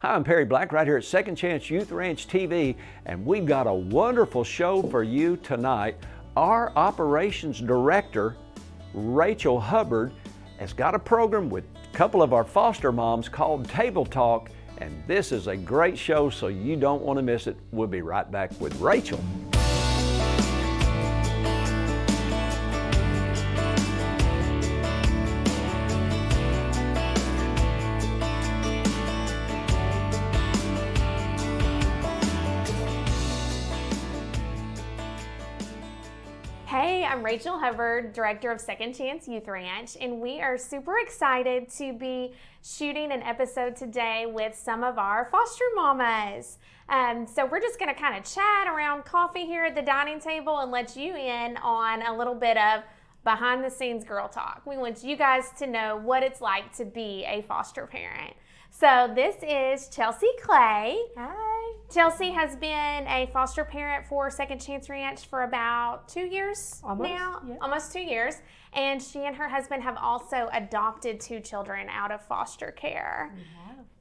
Hi, I'm Perry Black right here at Second Chance Youth Ranch TV, and we've got a wonderful show for you tonight. Our operations director, Rachel Hubbard, has got a program with a couple of our foster moms called Table Talk, and this is a great show, so you don't want to miss it. We'll be right back with Rachel. Hey, I'm Rachel Hubbard, Director of Second Chance Youth Ranch, and we are super excited to be shooting an episode today with some of our foster mamas. So we're just going to kind of chat around coffee here at the dining table and let you in on a little bit of behind the scenes girl talk. We want you guys to know what it's like to be a foster parent. So this is Chelsea Clay. Hi. Chelsea has been a foster parent for Second Chance Ranch for about 2 years now, almost 2 years. And she and her husband have also adopted 2 children out of foster care.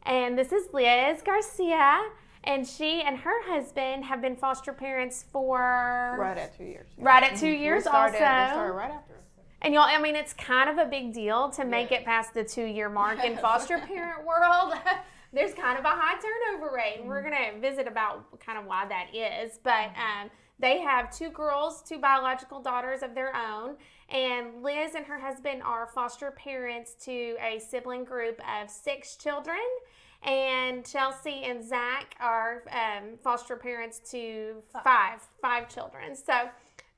And this is Liz Garcia, and she and her husband have been foster parents for... Right at 2 years. Right at 2 years We started also. right after. And y'all, I mean, it's kind of a big deal to make it past the 2-year mark in foster parent world. There's kind of a high turnover rate, and we're going to visit about kind of why that is. But they have 2 girls, 2 biological daughters of their own, and Liz and her husband are foster parents to a sibling group of 6 children, and Chelsea and Zach are foster parents to 5 children. So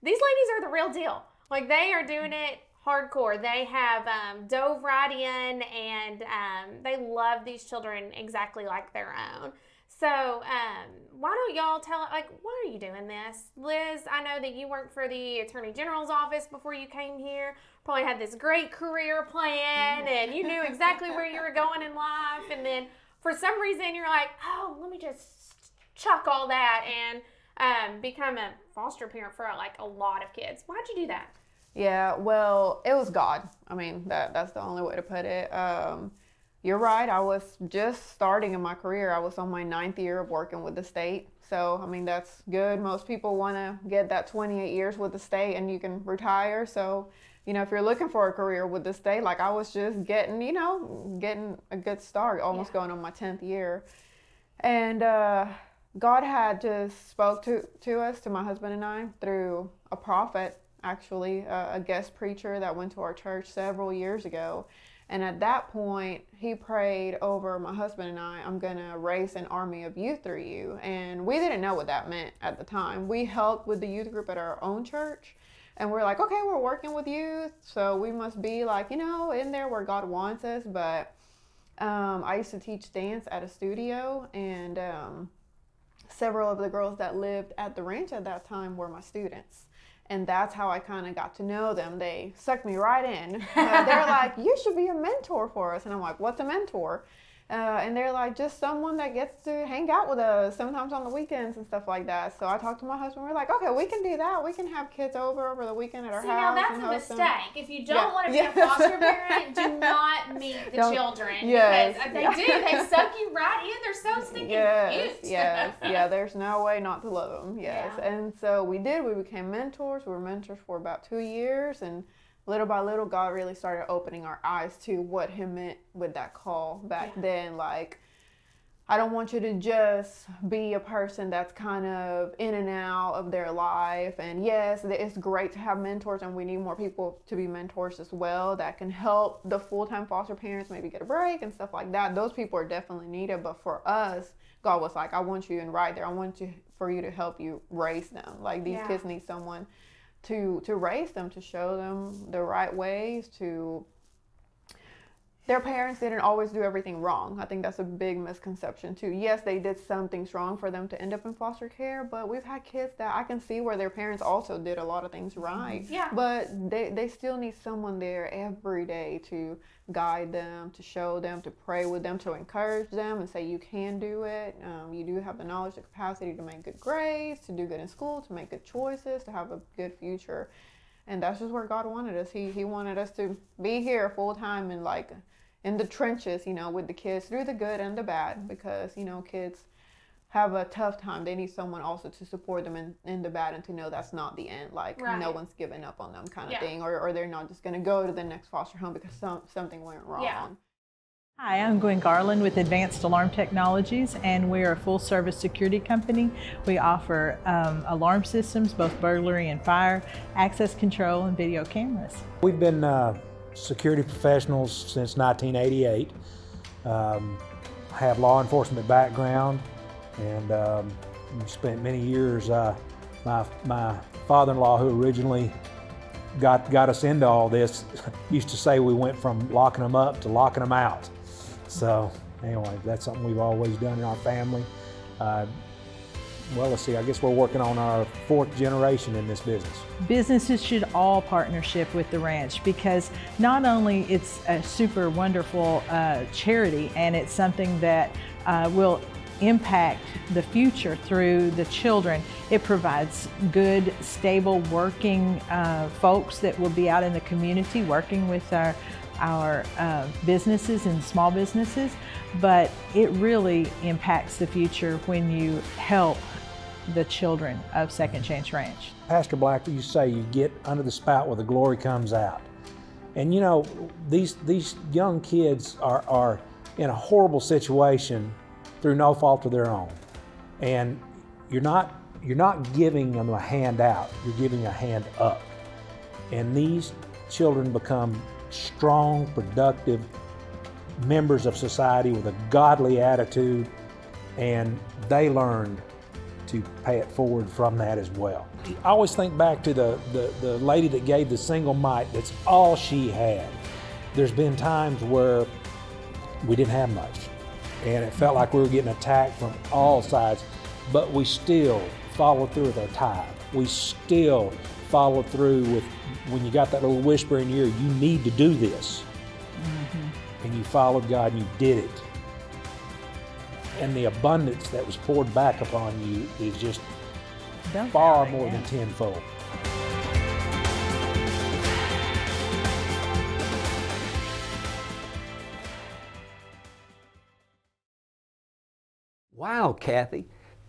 these ladies are the real deal. Like, they are doing it hardcore. They have dove right in, and they love these children exactly like their own. So why don't y'all tell, like, why are you doing this? Liz, I know that you worked for the Attorney General's office before you came here. Probably had this great career plan, and you knew exactly where you were going in life. And then for some reason, you're like, oh, let me just chuck all that and become a foster parent for like a lot of kids. Why'd you do that? Yeah, well, it was God. I mean, that's the only way to put it. You're right. I was just starting in my career. I was on my 9th year of working with the state. So, I mean, that's good. Most people want to get that 28 years with the state and you can retire. So, you know, if you're looking for a career with the state, like I was just getting a good start, almost going on my 10th year. And God had just spoke to us, to my husband and I, through a prophet, actually, a guest preacher that went to our church several years ago. And at that point, he prayed over my husband and I, I'm going to raise an army of youth through you. And we didn't know what that meant at the time. We helped with the youth group at our own church. And we're like, okay, we're working with youth, so we must be like, in there where God wants us. But I used to teach dance at a studio, and several of the girls that lived at the ranch at that time were my students. And that's how I kind of got to know them. They sucked me right in. They're like, you should be a mentor for us. And I'm like, what's a mentor? And they're like, just someone that gets to hang out with us sometimes on the weekends and stuff like that. So I talked to my husband. We're like, okay, we can do that. We can have kids over the weekend at our house. Now that's a mistake. If you don't want to be a foster parent, do not meet the children. Yes. Because they do. They suck you right in. They're so stinking cute. Yeah, there's no way not to love them. Yes. Yeah. And so we did. We became mentors. We were mentors for about 2 years. And little by little, God really started opening our eyes to what He meant with that call back then. Like, I don't want you to just be a person that's kind of in and out of their life. And yes, it's great to have mentors, and we need more people to be mentors as well that can help the full-time foster parents maybe get a break and stuff like that. Those people are definitely needed. But for us, God was like, I want you in right there. I want for you to help you raise them. Like, these kids need someone to raise them, to show them the right ways, to... Their parents didn't always do everything wrong. I think that's a big misconception too. Yes, they did some things wrong for them to end up in foster care, but we've had kids that I can see where their parents also did a lot of things right. Yeah. But they still need someone there every day to guide them, to show them, to pray with them, to encourage them and say, you can do it. You do have the knowledge, the capacity to make good grades, to do good in school, to make good choices, to have a good future. And that's just where God wanted us. He wanted us to be here full time and like in the trenches, you know, with the kids through the good and the bad, because, you know, kids have a tough time. They need someone also to support them in the bad and to know that's not the end. Like, no one's giving up on them kind of thing, or they're not just going to go to the next foster home because something went wrong. Yeah. Hi, I'm Gwen Garland with Advanced Alarm Technologies, and we're a full-service security company. We offer alarm systems, both burglary and fire, access control, and video cameras. We've been security professionals since 1988. I have law enforcement background, and spent many years. My father-in-law, who originally got us into all this, used to say we went from locking them up to locking them out. So anyway, that's something we've always done in our family. Well, let's see, I guess we're working on our 4th generation in this business. Businesses should all partnership with the ranch, because not only it's a super wonderful charity, and it's something that will impact the future through the children. It provides good, stable, working folks that will be out in the community working with our businesses and small businesses, but it really impacts the future when you help the children of Second Chance Ranch. Pastor Black, you say you get under the spout where the glory comes out. And you know, these young kids are in a horrible situation through no fault of their own. And you're not giving them a hand out, you're giving a hand up. And these children become strong, productive members of society with a godly attitude, and they learned to pay it forward from that as well. I always think back to the lady that gave the single mite. That's all she had. There's been times where we didn't have much, and it felt like we were getting attacked from all sides, but we still followed through with our tithe. We still followed through with, when you got that little whisper in your ear, you need to do this. Mm-hmm. And you followed God and you did it. And the abundance that was poured back upon you is just far more than tenfold. Wow, Kathy,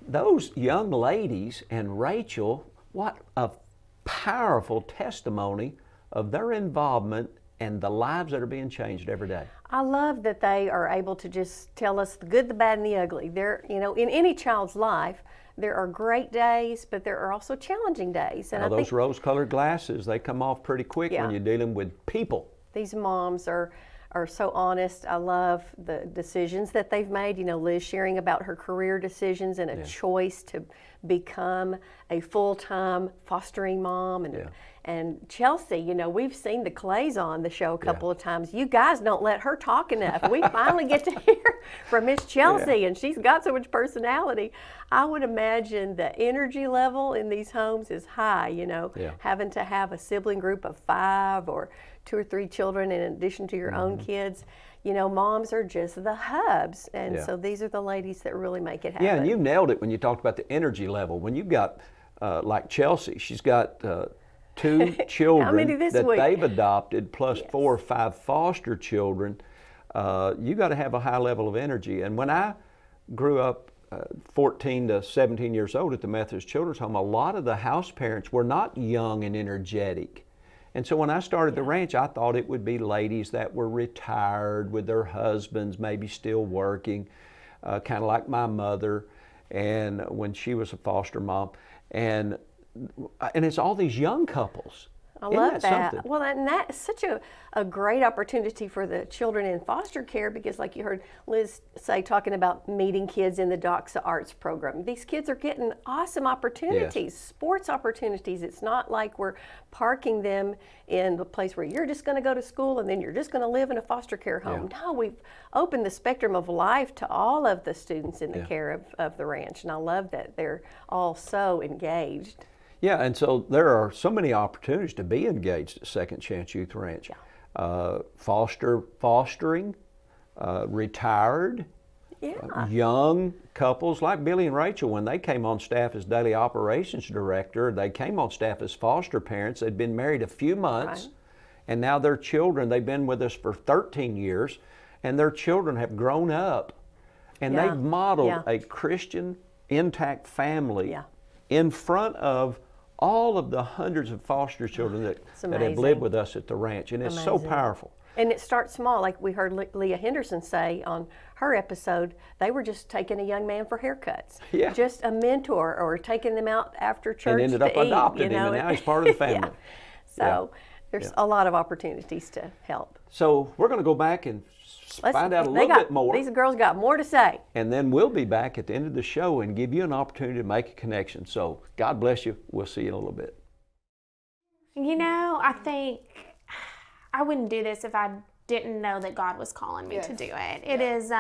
those young ladies and Rachel, what a powerful testimony of their involvement and the lives that are being changed every day. I love that they are able to just tell us the good, the bad, and the ugly. There, you know, in any child's life, there are great days, but there are also challenging days. And now, those rose-colored glasses, they come off pretty quick when you're dealing with people. These moms are so honest. I love the decisions that they've made. You know, Liz sharing about her career decisions and a choice to become a full-time fostering mom. And Chelsea, you know, we've seen the Clays on the show a couple of times. You guys don't let her talk enough. We finally get to hear from Miss Chelsea, and she's got so much personality. I would imagine the energy level in these homes is high, you know, having to have a sibling group of 5 or 2 or 3 children in addition to your own kids. You know, moms are just the hubs, and so these are the ladies that really make it happen. Yeah, and you nailed it when you talked about the energy level. When you've got, like Chelsea, she's got 2 children that they've adopted, plus 4 or 5 foster children. You got to have a high level of energy. And when I grew up 14 to 17 years old at the Methodist Children's Home, a lot of the house parents were not young and energetic. And so when I started the ranch, I thought it would be ladies that were retired with their husbands, maybe still working, kind of like my mother, and when she was a foster mom. And it's all these young couples. I love that. Well, and that's such a great opportunity for the children in foster care, because like you heard Liz say, talking about meeting kids in the 2CYR Arts program. These kids are getting awesome opportunities, sports opportunities. It's not like we're parking them in the place where you're just going to go to school and then you're just going to live in a foster care home. No, we've opened the spectrum of life to all of the students in the care of the ranch. And I love that they're all so engaged. Yeah, and so there are so many opportunities to be engaged at Second Chance Youth Ranch. Fostering, retired, young couples like Billy and Rachel. When they came on staff as daily operations director, they came on staff as foster parents. They'd been married a few months, and now their children, they've been with us for 13 years. and their children have grown up, and Yeah. they've modeled Yeah. a Christian, intact family Yeah. in front of all of the hundreds of foster children that have amazing. lived with us at the ranch, and it's so Amazing. powerful. And it starts small, like we heard Leah Henderson say on her episode. They were just taking a young man for haircuts, Yeah. just a mentor, or taking them out after church And ended to up eat, adopting you know? him, and now he's part of the Yeah. family. So there's a lot of opportunities to help. So we're going to go back and find out a they little got- bit more, These girls got more to say. and then we'll be back at the end of the show and give you an opportunity to make a connection. So God bless you. We'll see you in a little bit. You know, I think I wouldn't do this if I didn't know that God was calling me to do it. It is,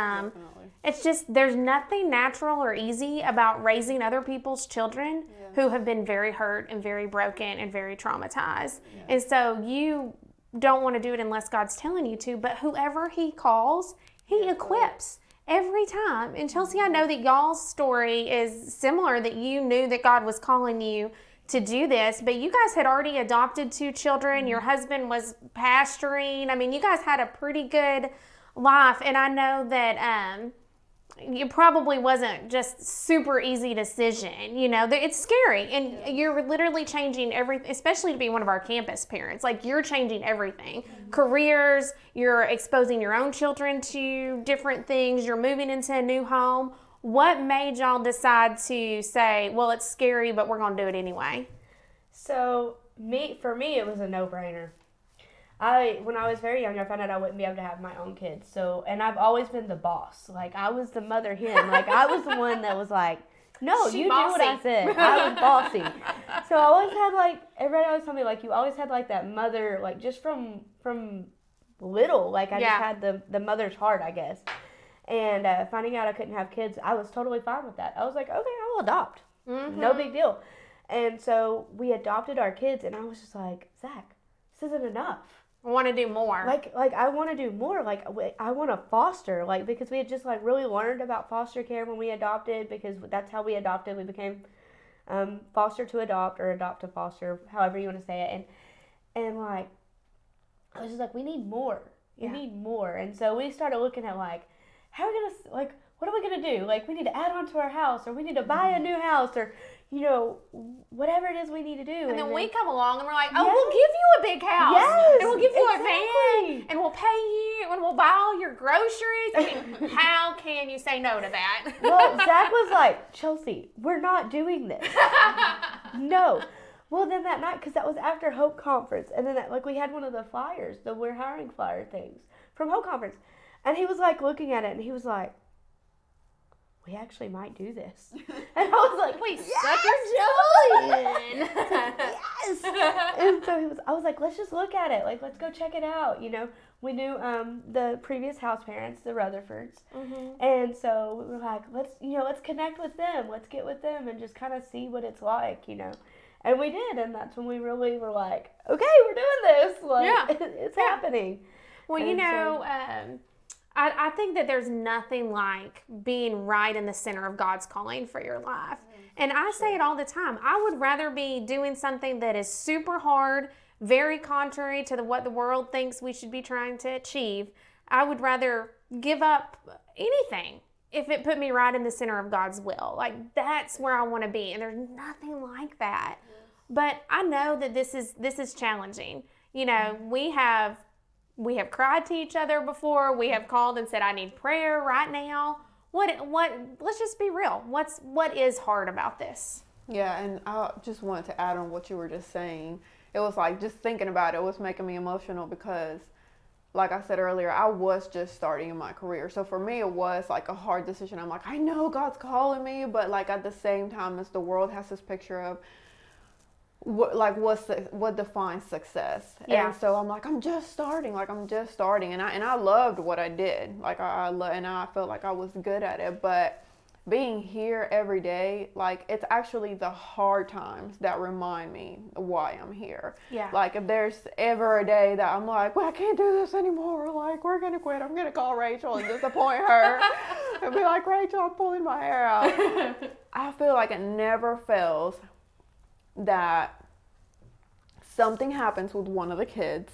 it's just, there's nothing natural or easy about raising other people's children who have been very hurt and very broken and very traumatized. And so you don't want to do it unless God's telling you to, but whoever He calls, He equips. Every time. And Chelsea, I know that y'all's story is similar, that you knew that God was calling you to do this, but you guys had already adopted 2 children. Your husband was pastoring. I mean, you guys had a pretty good life, and I know that it probably wasn't just super easy decision. You know, it's scary, and you're literally changing everything, especially to be one of our campus parents. Like, you're changing everything. Careers, you're exposing your own children to different things, you're moving into a new home. What made y'all decide to say, well, it's scary, but we're going to do it anyway? So for me, it was a no-brainer. When I was very young, I found out I wouldn't be able to have my own kids. So, and I've always been the boss. Like, I was the mother hen. Like, I was the one that was like, no, She you bossy. do what I said. I was bossy. So I always had, like, everybody always told me, like, you always had, like, that mother, like, just from little. Like, I just had the mother's heart, I guess. And finding out I couldn't have kids, I was totally fine with that. I was like, okay, I will adopt. No big deal. And so we adopted our kids, and I was just like, Zach, this isn't enough. I want to do more. Like I want to do more. Like, I want to foster. Like, because we had just, like, really learned about foster care when we adopted, because that's how we adopted. We became foster to adopt, or adopt to foster, however you want to say it. And like, I was just like, we need more. We need more. And so we started looking at, like, how are we going to, like, what are we going to do? Like, we need to add on to our house, or we need to buy a new house, or, you know, whatever it is we need to do. And then we come along and we're like, oh, Yes. we'll give you a big house. Yes, And we'll give you a exactly. van. And we'll pay you. And we'll buy all your groceries. I mean, how can you say no to that? Well, Zach was like, Chelsea, we're not doing this. No. Well, then that night, because that was after Hope Conference, and then we had one of the flyers, the We're Hiring flyer things from Hope Conference. And he was like looking at it, and he was like, we actually might do this. And I was like, Wait, yes, yes. And so I was like, let's just look at it. Like, let's go check it out. You know, we knew the previous house parents, the Rutherfords. And so we were like, let's connect with them. Let's get with them and just kind of see what it's like, you know. And we did. And that's when we really were like, okay, we're doing this. Like, it's happening. Well, you And know, I think that there's nothing like being right in the center of God's calling for your life. And I say it all the time. I would rather be doing something that is super hard, very contrary to what the world thinks we should be trying to achieve. I would rather give up anything if it put me right in the center of God's will. Like, that's where I want to be. And there's nothing like that. But I know that this is challenging. You know, we have cried to each other before. We have called and said, I need prayer right now. Let's just be real. What is hard about this? Yeah, and I just wanted to add on what you were just saying. It was like, just thinking about it was making me emotional because, like I said earlier, I was just starting in my career. So for me, it was like a hard decision. I'm like, I know God's calling me, but like at the same time, as the world has this picture of what defines success. Yeah. And so I'm like, I'm just starting, and I loved what I did. Like and I felt like I was good at it, but being here every day, like, it's actually the hard times that remind me why I'm here. Yeah. Like, if there's ever a day that I'm like, well, I can't do this anymore, like, we're gonna quit, I'm gonna call Rachel and disappoint her and be like, Rachel, I'm pulling my hair out. I feel like it never fails that something happens with one of the kids.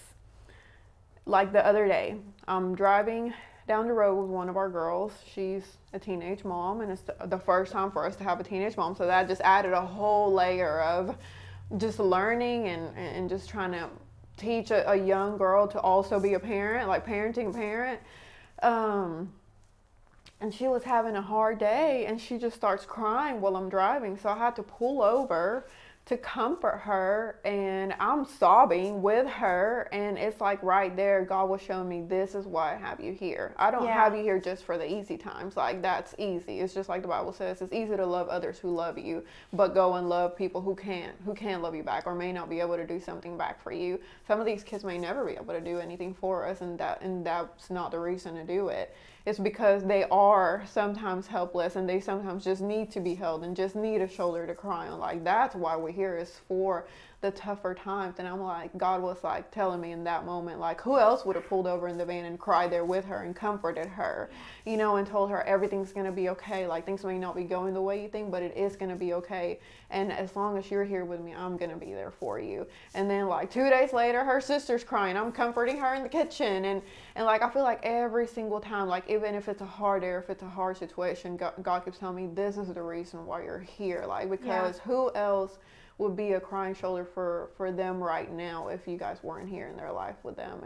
Like the other day, I'm driving down the road with one of our girls. She's a teenage mom, and it's the first time for us to have a teenage mom. So that just added a whole layer of just learning and just trying to teach a young girl to also be a parent, like parenting a parent. And she was having a hard day, and she just starts crying while I'm driving. So I had to pull over to comfort her, and I'm sobbing with her, and it's like right there, God was showing me, this is why I have you here. I don't have you here just for the easy times. Like, that's easy. It's just like the Bible says, it's easy to love others who love you, but go and love people who can love you back, or may not be able to do something back for you. Some of these kids may never be able to do anything for us, and that's not the reason to do it. It's because they are sometimes helpless, and they sometimes just need to be held and just need a shoulder to cry on. Like, that's why we're here, is for the tougher times. And I'm like, God was like telling me in that moment, like, who else would have pulled over in the van and cried there with her and comforted her, you know, and told her everything's going to be okay. Like, things may not be going the way you think, but it is going to be okay. And as long as you're here with me, I'm going to be there for you. And then like 2 days later, her sister's crying. I'm comforting her in the kitchen. And like, I feel like every single time, like, even if it's a hard day or if it's a hard situation, God keeps telling me, this is the reason why you're here. Like, because who else would be a crying shoulder for them right now if you guys weren't here in their life with them.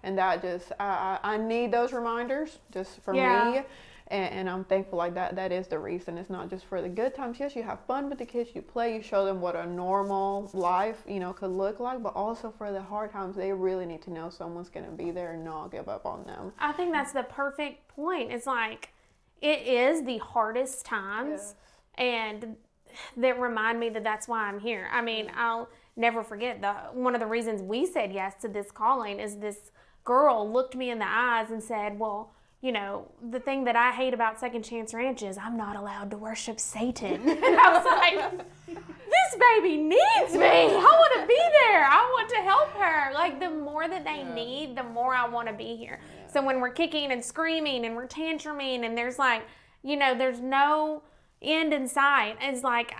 And that just, I need those reminders just for me. And I'm thankful, like, that is the reason. It's not just for the good times. Yes, you have fun with the kids, you play, you show them what a normal life, you know, could look like, but also for the hard times, they really need to know someone's going to be there and not give up on them. I think that's the perfect point. It's like, it is the hardest times, and that remind me that that's why I'm here. I mean, I'll never forget, one of the reasons we said yes to this calling is this girl looked me in the eyes and said, well, you know, the thing that I hate about Second Chance Ranch is I'm not allowed to worship Satan. And I was like, this baby needs me. I want to be there. I want to help her. Like, the more that they need, the more I want to be here. So when we're kicking and screaming and we're tantruming and there's like, you know, there's no end in sight, it's like,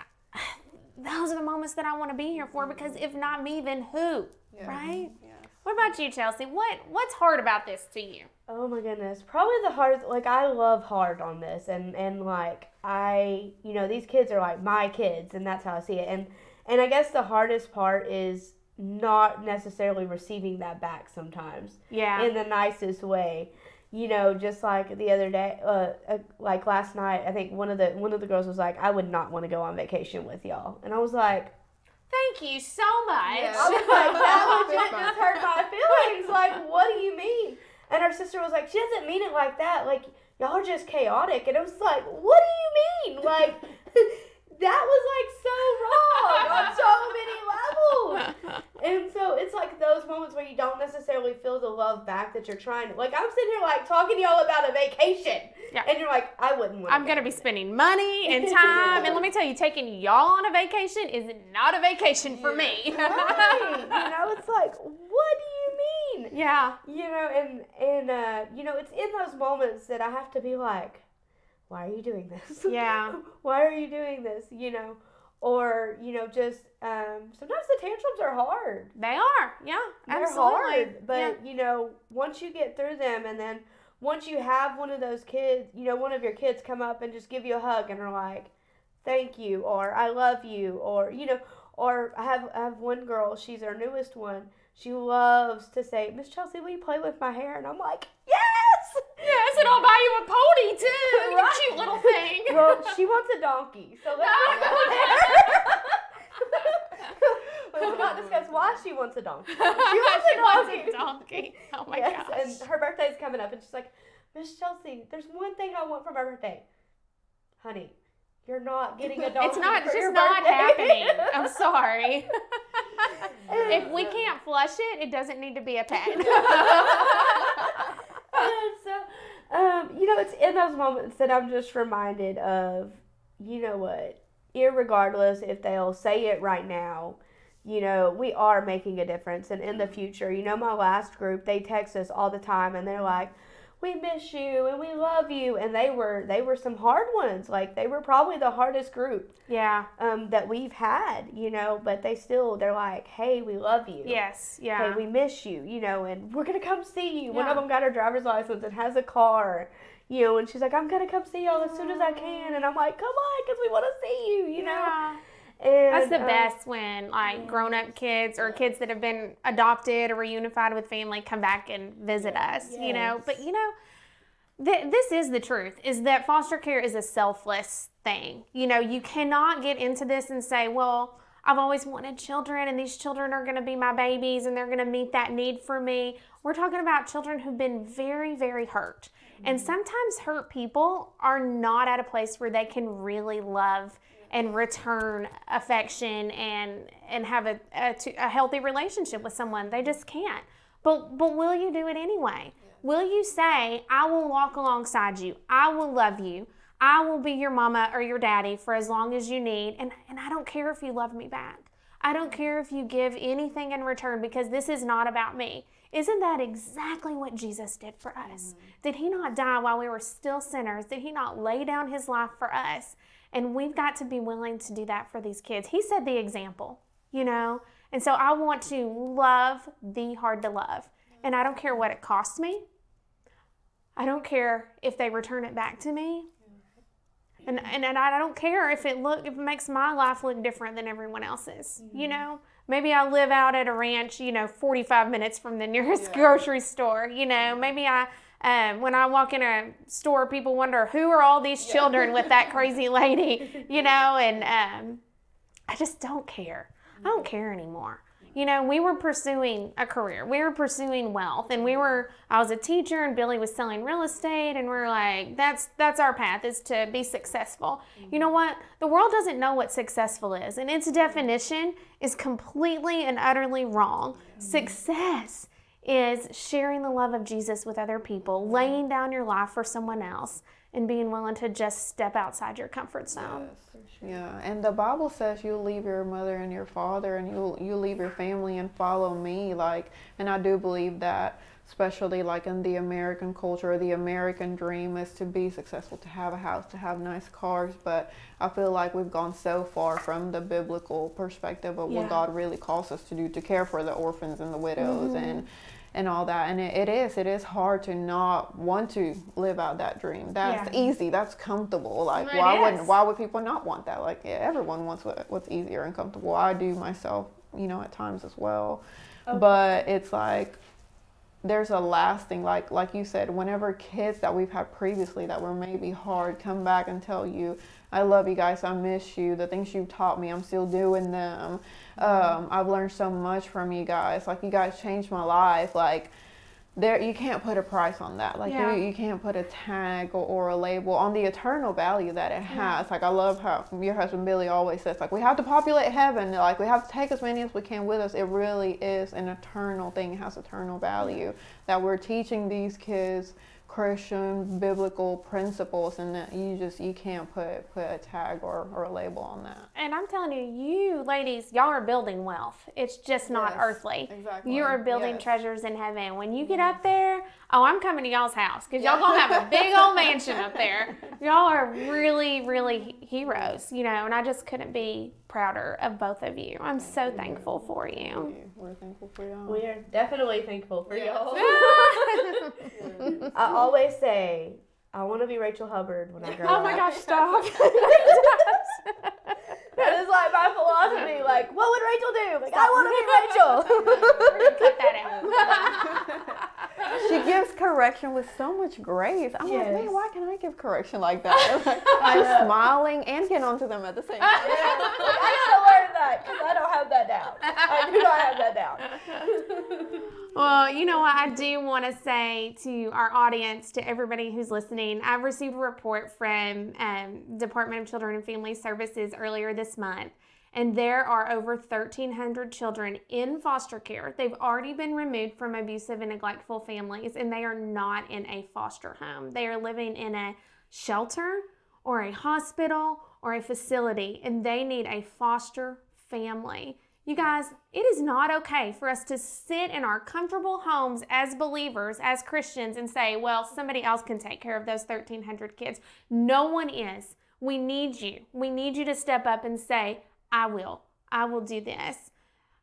those are the moments that I want to be here for, because if not me, then who? Right? What about you, Chelsea? What's hard about this to you? Oh my goodness. Probably the hardest, like, I love hard on this, and like, you know, these kids are like my kids, and that's how I see it. And I guess the hardest part is not necessarily receiving that back sometimes. Yeah. In the nicest way. You know, just like the other day, like last night, I think one of the girls was like, I would not want to go on vacation with y'all. And I was like, thank you so much. Yeah. I was like, that legit just hurt my feelings. Like, what do you mean? And her sister was like, she doesn't mean it like that. Like, y'all are just chaotic. And it was like, what do you mean? Like, that was like so wrong on so many levels. And so it's like those moments where you don't necessarily feel the love back that you're trying to. Like, I'm sitting here like talking to y'all about a vacation. Yeah. And you're like, I wouldn't want to. I'm going to be spending money and time. And let me tell you, taking y'all on a vacation is not a vacation for me. Right. You know, it's like, what do you mean? Yeah. You know, and you know, it's in those moments that I have to be like, why are you doing this? Yeah. Why are you doing this? You know, or, you know, just sometimes the tantrums are hard. They are. Yeah. They're absolutely hard. But, you know, once you get through them, and then once you have one of those kids, you know, one of your kids come up and just give you a hug and are like, thank you, or I love you, or, you know, or I have one girl, she's our newest one. She loves to say, Miss Chelsea, will you play with my hair? And I'm like, yes! Yes, and I'll buy you a pony too. Right. You cute little thing. Well, she wants a donkey, so let's not go there. Let's not discuss why she wants a donkey. She wants a donkey. Oh my gosh. And her birthday's coming up, and she's like, Miss Chelsea, there's one thing I want for my birthday. Honey, you're not getting a donkey. It's just not happening. I'm sorry. If we can't flush it, it doesn't need to be a pet. And so, you know, it's in those moments that I'm just reminded of, you know what, irregardless if they'll say it right now, you know, we are making a difference. And in the future, you know, my last group, they text us all the time, and they're like, we miss you and we love you. And they were some hard ones. Like, they were probably the hardest group that we've had, you know, but they're like, hey, we love you. Yes, yeah. Hey, we miss you, you know, and we're going to come see you. One of them got her driver's license and has a car, you know, and she's like, I'm going to come see y'all as soon as I can. And I'm like, come on, because we want to see you, you know. And, that's the best when, like, grown-up kids or kids that have been adopted or reunified with family come back and visit us, you know. But, you know, this is the truth, is that foster care is a selfless thing. You know, you cannot get into this and say, well, I've always wanted children and these children are going to be my babies and they're going to meet that need for me. We're talking about children who've been very, very hurt. And sometimes hurt people are not at a place where they can really love and return affection and have a healthy relationship with someone. They just can't. But will you do it anyway? Will you say, I will walk alongside you. I will love you. I will be your mama or your daddy for as long as you need. And I don't care if you love me back. I don't care if you give anything in return, because this is not about me. Isn't that exactly what Jesus did for us? Did he not die while we were still sinners? Did he not lay down his life for us? And we've got to be willing to do that for these kids. He set the example, you know? And so I want to love the hard to love. And I don't care what it costs me. I don't care if they return it back to me. And I don't care if it makes my life look different than everyone else's, you know? Maybe I live out at a ranch, you know, 45 minutes from the nearest grocery store, you know? Maybe when I walk in a store, people wonder, who are all these children with that crazy lady, you know? And I just don't care. I don't care anymore. You know, we were pursuing a career. We were pursuing wealth. And I was a teacher and Billy was selling real estate. And we're like, that's our path, is to be successful. You know what? The world doesn't know what successful is. And its definition is completely and utterly wrong. Success is sharing the love of Jesus with other people, laying down your life for someone else, and being willing to just step outside your comfort zone. Yeah, and the Bible says you'll leave your mother and your father and you'll leave your family and follow me. Like, and I do believe that, especially like in the American culture, the American dream is to be successful, to have a house, to have nice cars. But I feel like we've gone so far from the biblical perspective of what God really calls us to do, to care for the orphans and the widows and all that. And it is hard to not want to live out that dream. That's easy, that's comfortable. Like, why would people not want that? Like, everyone wants what's easier and comfortable. I do myself, you know, at times as well. But it's like, there's a lasting, like you said, whenever kids that we've had previously that were maybe hard come back and tell you, I love you guys, I miss you, the things you've taught me, I'm still doing them. I've learned so much from you guys. Like, you guys changed my life. Like, you can't put a price on that. Like, you can't put a tag or a label on the eternal value that it has. Like, I love how your husband Billy always says, like, we have to populate heaven. Like, we have to take as many as we can with us. It really is an eternal thing. It has eternal value that we're teaching these kids Christian biblical principles, and that you can't put a tag or a label on that. And I'm telling you ladies, y'all are building wealth. It's just not earthly. Exactly. You are building treasures in heaven. When you get up there, I'm coming to y'all's house, because y'all gonna have a big old mansion up there. Y'all are really, really heroes, you know, and I just couldn't be prouder of both of you. I'm so thankful for you. We're thankful for y'all. We are definitely thankful for y'all. I always say, I want to be Rachel Hubbard when I grow up. Oh my gosh, stop. That is like my philosophy. Like, what would Rachel do? Like, I want to be Rachel. We're gonna cut that out. She gives correction with so much grace. I'm like, man, why can I give correction like that? Like, I'm smiling and getting onto them at the same time. I gotta learn that, because I don't have that down. I do not have that down. Well, you know what? I do want to say to our audience, to everybody who's listening, I've received a report from Department of Children and Family Services earlier this month, and there are over 1,300 children in foster care. They've already been removed from abusive and neglectful families, and they are not in a foster home. They are living in a shelter or a hospital or a facility, and they need a foster family. You guys, it is not okay for us to sit in our comfortable homes as believers, as Christians, and say, well, somebody else can take care of those 1,300 kids. No one is. We need you. We need you to step up and say, I will do this.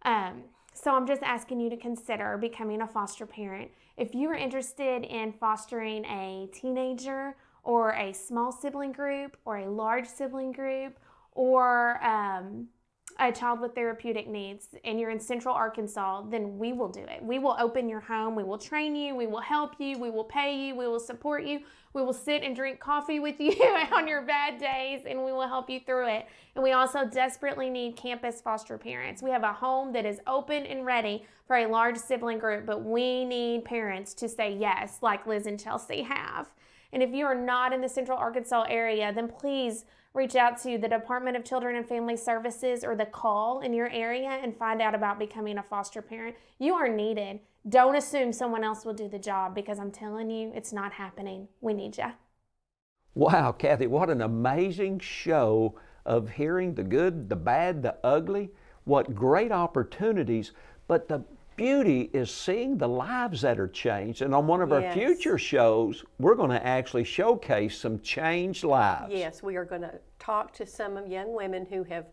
So I'm just asking you to consider becoming a foster parent. If you are interested in fostering a teenager or a small sibling group or a large sibling group or a child with therapeutic needs and you're in Central Arkansas, then we will do it. We will open your home. We will train you. We will help you. We will pay you. We will support you. We will sit and drink coffee with you on your bad days, and we will help you through it. And we also desperately need campus foster parents. We have a home that is open and ready for a large sibling group, but we need parents to say yes, like Liz and Chelsea have. And if you are not in the Central Arkansas area, then please reach out to the Department of Children and Family Services or the call in your area and find out about becoming a foster parent. You are needed. Don't assume someone else will do the job, because I'm telling you, it's not happening. We need you. Wow, Kathy, what an amazing show of hearing the good, the bad, the ugly. What great opportunities, but the beauty is seeing the lives that are changed. And on one of our future shows, we're going to actually showcase some changed lives. Yes, we are going to talk to some of young women who have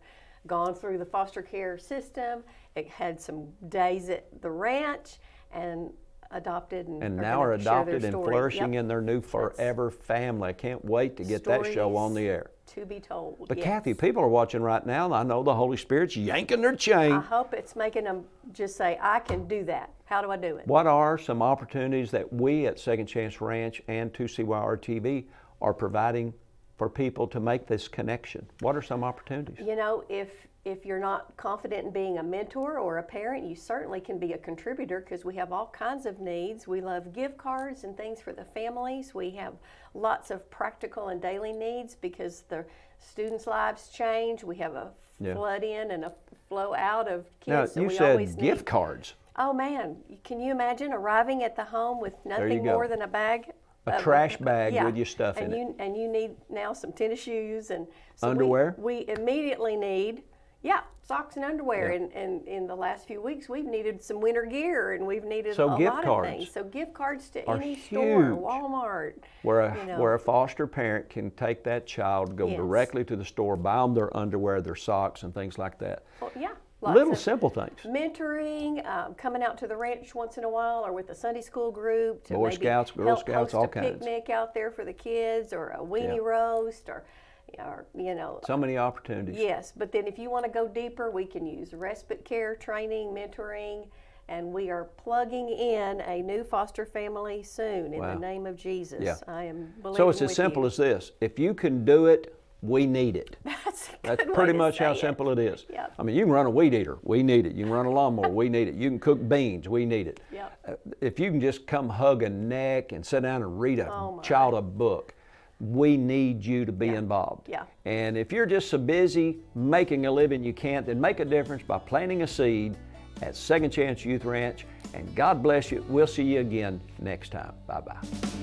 gone through the foster care system, had some days at the ranch, and adopted and now are adopted and flourishing in their new forever family. I can't wait to get that show on the air. To be told. But Kathy, people are watching right now, and I know the Holy Spirit's yanking their chain. I hope it's making them just say, I can do that. How do I do it? What are some opportunities that we at Second Chance Ranch and 2CYR-TV are providing for people to make this connection? What are some opportunities? You know, if you're not confident in being a mentor or a parent, you certainly can be a contributor, because we have all kinds of needs. We love gift cards and things for the families. We have lots of practical and daily needs because the students' lives change. We have a flood in and a flow out of kids. Now, you said gift cards. Oh man, can you imagine arriving at the home with nothing more than a bag? A trash bag with your stuff in it. And you need now some tennis shoes and so underwear? We immediately need socks and underwear, and in the last few weeks we've needed some winter gear, and we've needed a lot of things. So gift cards to any store, Walmart. Where a foster parent can take that child, go directly to the store, buy them their underwear, their socks, and things like that. Well, little simple things. Mentoring, coming out to the ranch once in a while, or with a Sunday school group to Boy Scouts, Girl Scouts, all kinds. A picnic out there for the kids, or a weenie roast, or so many opportunities. Yes, but then if you want to go deeper, we can use respite care training, mentoring, and we are plugging in a new foster family soon in the name of Jesus. I am believing. So it's as simple as this: if you can do it, we need it. That's pretty much how simple it is. Yep. I mean, you can run a weed eater, we need it. You can run a lawnmower, we need it. You can cook beans, we need it. Yep. If you can just come hug a neck and sit down and read a child a book, we need you to be involved. And if you're just so busy making a living you can't, then make a difference by planting a seed at Second Chance Youth Ranch. And God bless you. We'll see you again next time. Bye-bye.